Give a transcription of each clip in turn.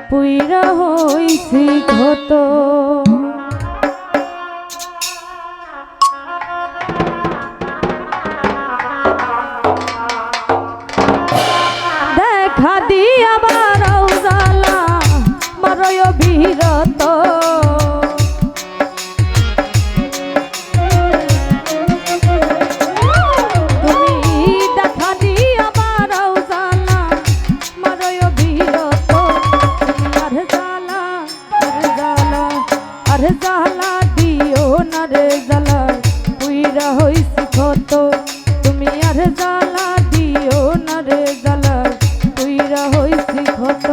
পুইরা হইছি ক্ষত। দেখা দিয়া বারাও জ্বালা মারয় বিরত। আরে জ্বালা দিও না রে জ্বালা পুইরা হইছি ক্ষত। তুমি আর জ্বালা দিও না রে জ্বালা পুইরা হইছি ক্ষত।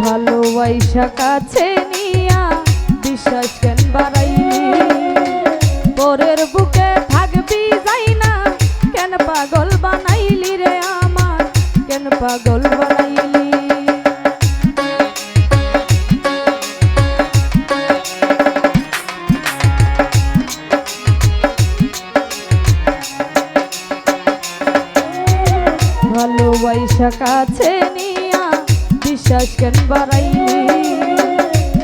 ভালোবাসা কাছে নিয়া বিশ্বাস কেন বাড়াইলি? পরের বুকে থাকবি যাই না কেন পাগল বানাইলি রে আমার, কেন পাগল বানাইলি? ভালোবাসা কাছে নিয়া বিশ্বাস কেন বাড়াইলি?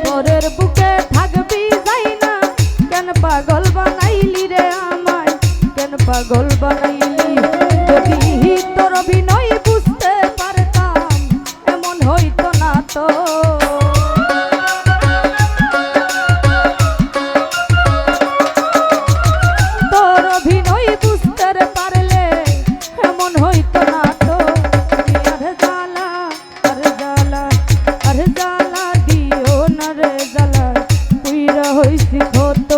পরের বুকে থাকবি যাই না কেন পাগল বানাইলি রে আমায়, কেন পাগল বানাইলি? যদি তোর অভিনয় বুঝতে পারতাম এমন হইতো না তো। তোর অভিনয় বুঝতে পারলে এমন হইতো না তো। আরে জ্বালা দিও না রে জ্বালা পুইরা হইছি ক্ষত।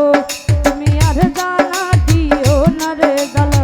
তুমি আর জ্বালা দিও না রে জ্বালা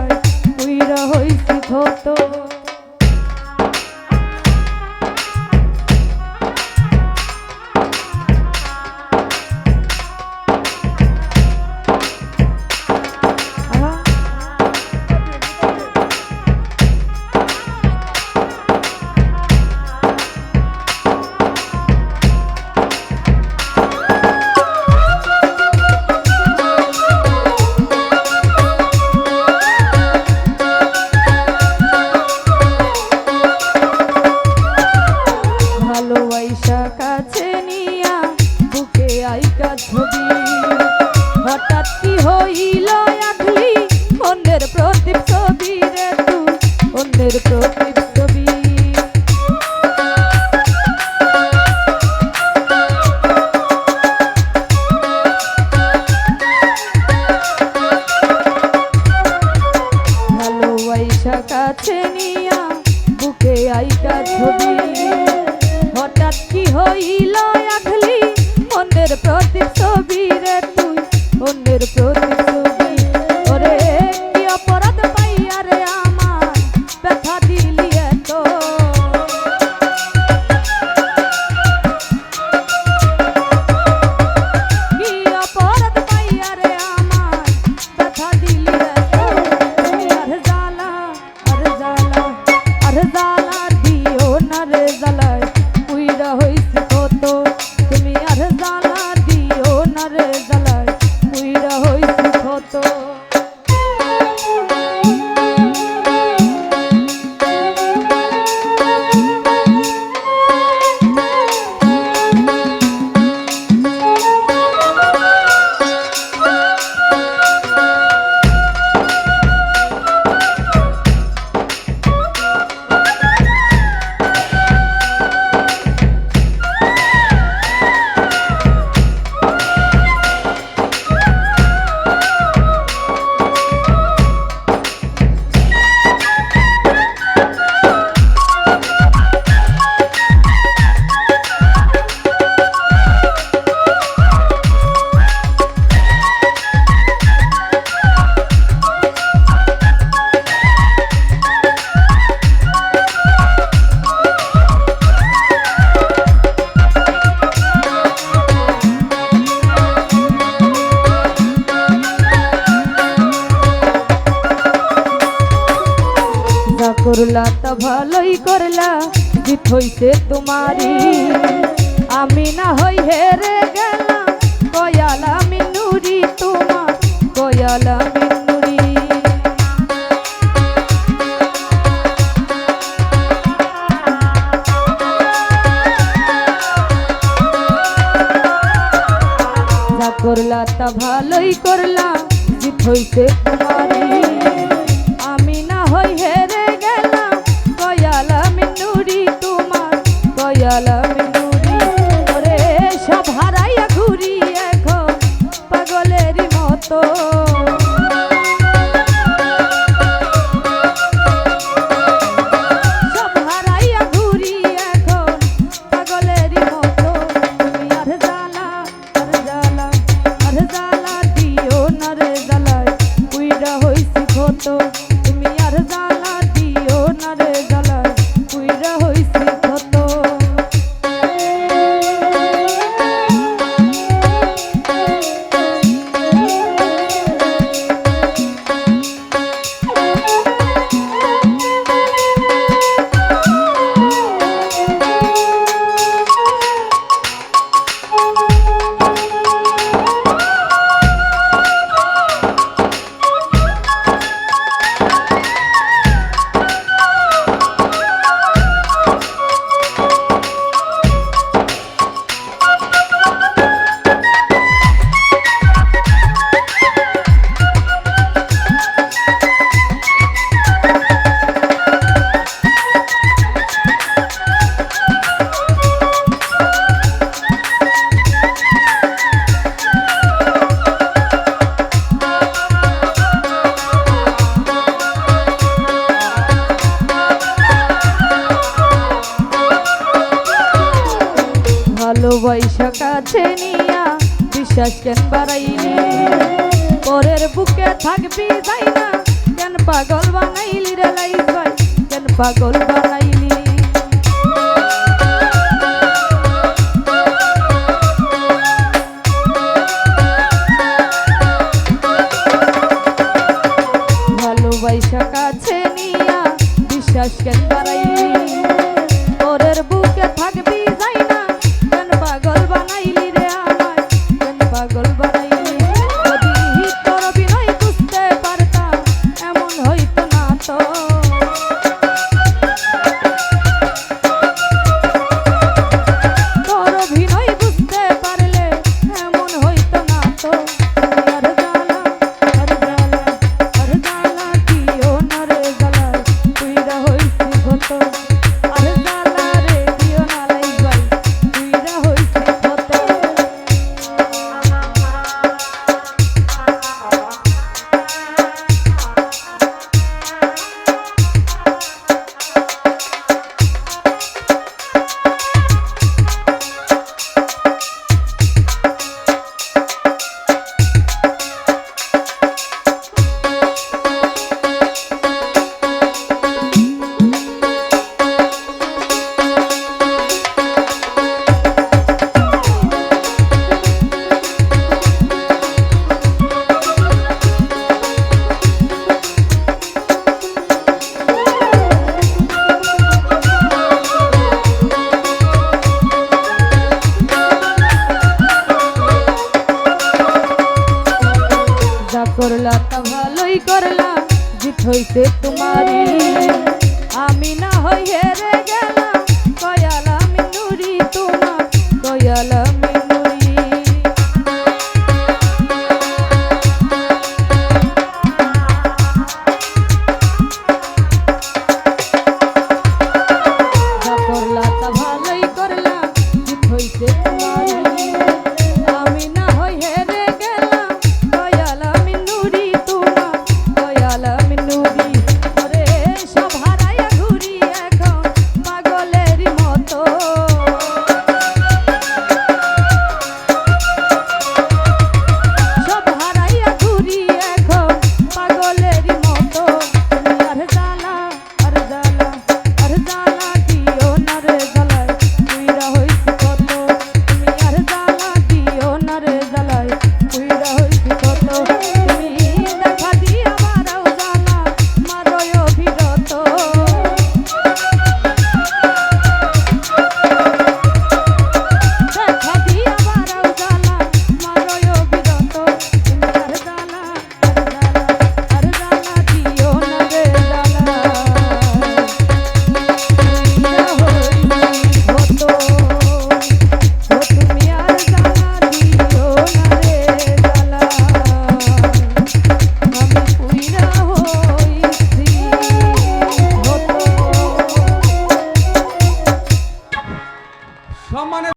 করলা তা ভালোই করলা, জিত হইছে তোমারি। আমি না হই হেরে গেলাম, কয়ালা মিনুরি তোমার, কয়ালা মিনুরি। যা করলা তা ভালোই করলা, জিত হইছে তোমারি। আমি না হই হেরে গেলাম, কয়ালা মিনুরি তোমার, কয়ালা মিনুরি। ওরে সব হারাইয়া ঘুরি এখন পাগলেরই মতো, সব হারাইয়া ঘুরি এখন পাগলেরই মতো। তুমি আর জ্বালা, আর জ্বালা, আর জ্বালা দিও না রে জ্বালায় পুইরা হইছি ক্ষত। তুমি আর জ্বালা দিও না রে জ্বালায় পুইরা হইছি ক্ষত। ভালোবাসা কাছে নিয়া বিশ্বাস কেন বাড়াইলি, পরের বুকে থাকবি যাই না কেন পাগল বানাইলি রে লাইফ ভাই, কেন পাগল বানাইলি। ভালোবাসা কাছে নিয়া বিশ্বাস কেন বাড়াইলি, পরের বুকে থাকবি যাই না কেন পাগল বানাইলি রে আমায়, কেন পাগল বানাইলি। যদি তোর বিনয় বুঝতে পারতাম এমন হইতো না তো, তোর অভিনয় বুঝতে পারলে এমন হইতো না তো। আর জ্বালা, আর জ্বালা, আর জ্বালা দিও না রে জ্বালায় পুইরা হইছি ক্ষত। আর জ্বালা রে দিও না লাইফ ভাই পুইরা হইছি ক্ষত। করলা তা ভালোই করলা, জিত হইছে তোমারি। আমি না হই হেরে গে